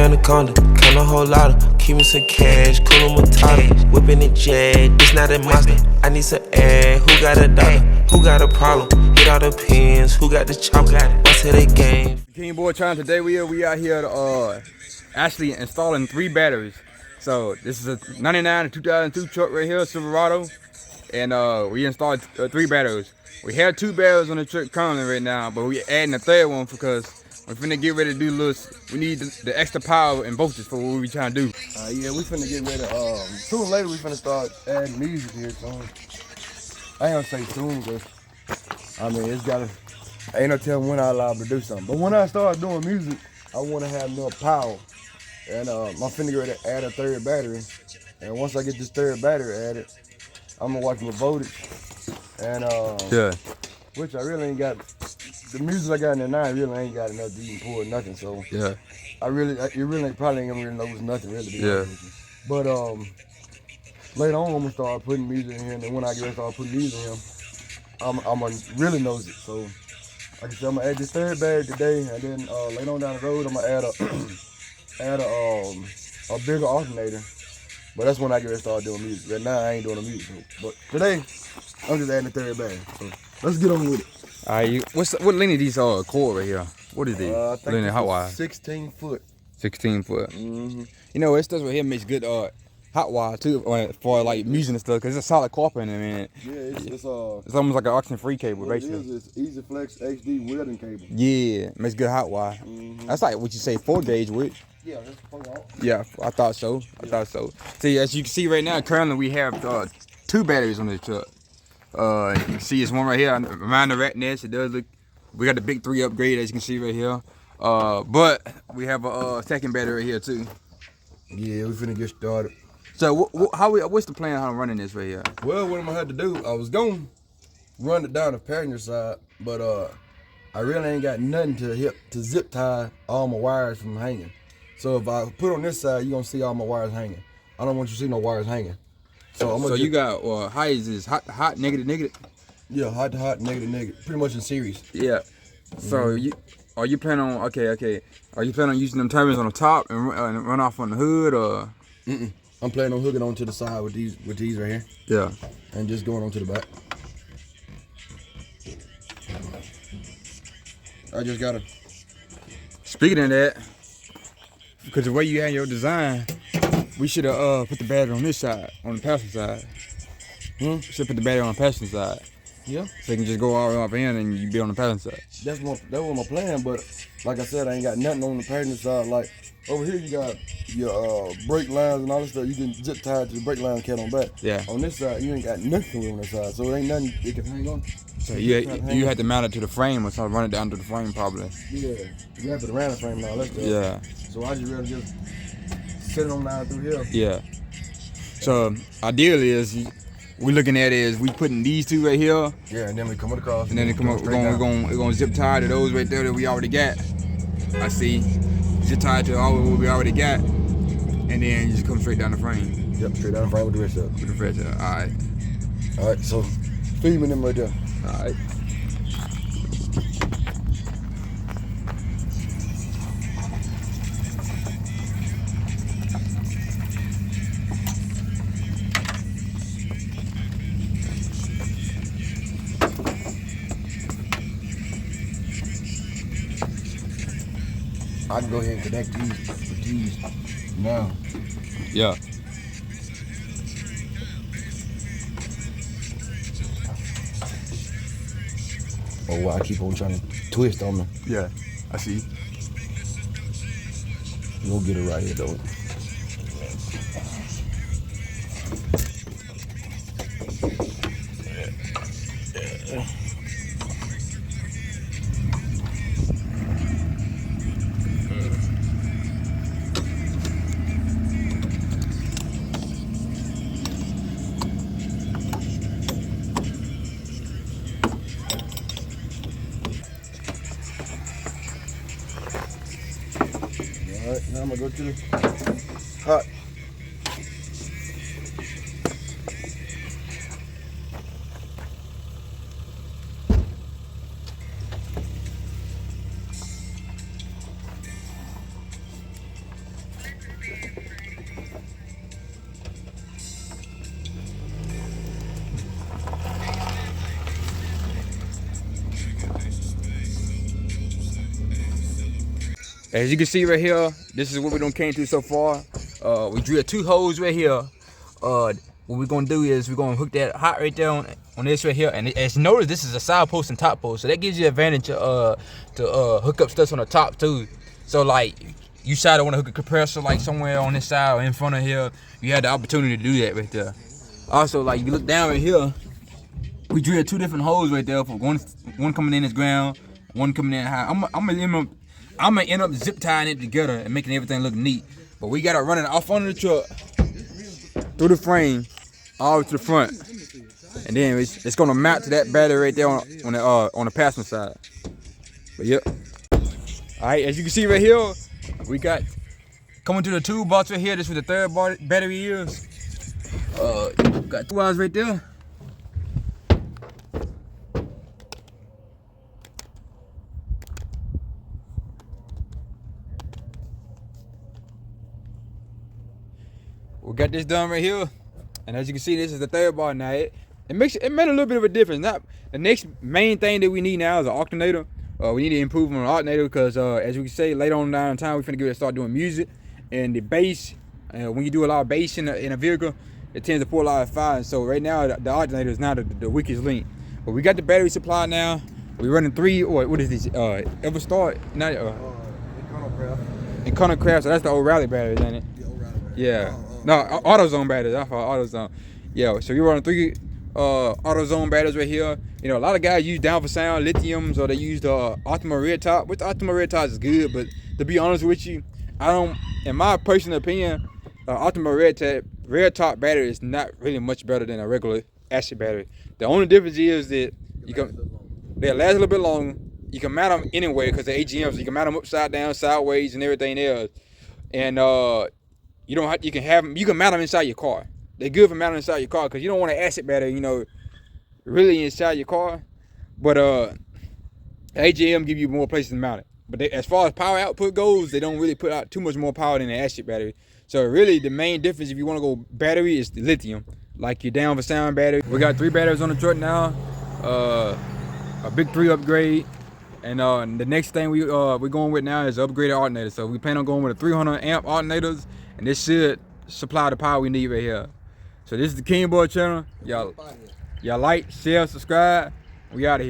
anaconda, count a whole lot of, keep me some cash, cool matata, whipping it jet, this not a monster. I need some air, who got a dollar, who got a problem, hit all the pins, who got the chopper, what's it a game? King Boy Trying, today we out here actually installing 3 batteries. So this is a 99 and 2002 truck right here, Silverado, and we installed 3 batteries. We have 2 batteries on the truck currently right now, but we adding a 3rd one because we're finna get ready to do we need the extra power and voltage for what we trying to do. Yeah, we finna get ready. Sooner or later we finna start adding music here. So I ain't gonna say soon, cause I mean it's gotta. Ain't no telling when I allow to do something. But when I start doing music, I wanna have more power. And I'm finna get ready to add a 3rd battery. And once I get this 3rd battery added, I'm gonna watch my voltage. And Yeah. which I really ain't got. The music I got in the 9 really ain't got enough to even pour nothing. So Yeah. you really probably ain't gonna really notice nothing really. Yeah. But later on I'm gonna start putting music in here, and then when I get ready to start putting music in here, I'm gonna really notice it. So like I said, I'm gonna add this 3rd battery today, and then later on down the road I'm gonna add a bigger alternator. But that's when I get ready to start doing music. Right now I ain't doing the music. But today I'm just adding the 3rd battery. So let's get on with it. Alright, what length of these cord right here? What is these? I think Length hot wire. 16 foot. 16 foot. Mm-hmm. You know, this stuff right here makes good hot wire too for like music and stuff, cause it's a solid copper in it, man. Yeah, it's almost like an oxygen-free cable, basically. It is. It's Easy Flex HD welding cable. Yeah, makes good hot wire. Mm-hmm. That's like what you say 4 gauge with. Yeah, that's 4 volt. Yeah, I thought so. I thought so. See, as you can see right now, currently we have 2 batteries on this truck. You can see it's one right here. Remind the rat nest. It does look. We got the big 3 upgrade, as you can see right here. But we have a 2nd battery right here too. Yeah, we finna get started. So what's the plan on running this right here? Well, what I'm gonna have to do, I was gonna run it down the passenger side, but I really ain't got nothing to zip tie all my wires from hanging. So if I put on this side, you're gonna see all my wires hanging. I don't want you to see no wires hanging. So I'm gonna you got how is this hot negative? Yeah, hot to hot, negative, pretty much in series. Yeah. So are you planning on okay? Are you planning on using them turbines on the top and run off on the hood or? I'm planning on hooking onto the side with these right here. Yeah. And just going onto the back. I just gotta. Speaking of that, because the way you had your design, we should have put the battery on this side, on the passenger side. Should put the battery on the passenger side. Yeah. So you can just go all the way up in and you be on the passenger side. That was my plan, but like I said, I ain't got nothing on the passenger side. Like over here, you got your brake lines and all this stuff. You can zip tie to the brake line cat on back. Yeah. On this side, you ain't got nothing on this side, so it ain't nothing it can hang on. So you had to mount it to the frame or something, run it down to the frame probably. Yeah. You have to run the frame and all that stuff. Yeah. So I just rather just sit it on down through here. Yeah. So ideally is we looking at it is we putting these 2 right here. Yeah, and then we come across. And then we're gonna zip tie to those right there that we already got. I see. Zip tie to all what we already got. And then you just come straight down the frame. Yep, straight down the frame with the rest of it. With the rest of it. Alright. Alright, so feed me them right there. Alright. I can go ahead and connect these with these now. Yeah. Oh, wow, I keep on trying to twist on me. Yeah. I see. We'll get it right here, though. Alright, now I'm gonna go to the hot. As you can see right here, this is what we done came to so far. We drilled 2 holes right here. What we're gonna do is we're gonna hook that hot right there on this right here. And as you notice, this is a side post and top post, so that gives you advantage to hook up stuff on the top too. So like, you decide to want to hook a compressor like somewhere on this side or in front of here, you had the opportunity to do that right there. Also, like, you look down right here, we drilled 2 different holes right there, for one coming in this ground, one coming in high. I'm gonna end up zip tying it together and making everything look neat. But we gotta run it off under the truck, through the frame, all the way to the front, and then it's gonna mount to that battery right there on the passenger side. But yep. All right, as you can see right here, we got coming to the toolbox right here. This is what the third battery is. Got 2 wires right there. We got this done right here, and as you can see, this is the third bar. Now it made a little bit of a difference. Not the next main thing that we need now is an alternator. We need to improve on the alternator because as we can say later on down in time, we're finna get ready to start doing music, and the bass. When you do a lot of bass in a vehicle, it tends to pull a lot of fire. So right now the alternator is not the weakest link. But we got the battery supply now. We're running 3, or what is this? Everstart, not Econocraft. So that's the old Rally battery, isn't it? The old Rally battery. Yeah. No, AutoZone batteries. I thought AutoZone. Yeah, so you're running 3 AutoZone batteries right here. You know, a lot of guys use down for sound lithiums, or they use the Optima Red Top, which the Optima Red Top is good, but to be honest with you, in my personal opinion, Optima Red Top battery is not really much better than a regular acid battery. The only difference is that they last a little bit longer. You can mount them anyway because they're AGMs. You can mount them upside down, sideways, and everything else. And you can mount them inside your car. They're good for mounting inside your car because you don't want an acid battery, you know, really inside your car. But AGM give you more places to mount it. But as far as power output goes, they don't really put out too much more power than an acid battery. So really, the main difference if you want to go battery is the lithium, like your down for sound battery. We got 3 batteries on the truck now, a big 3 upgrade, and the next thing we're going with now is upgraded alternator. So we plan on going with a 300 amp alternators, and this should supply the power we need right here. So this is the King Boy channel. Y'all like, share, subscribe. We out of here.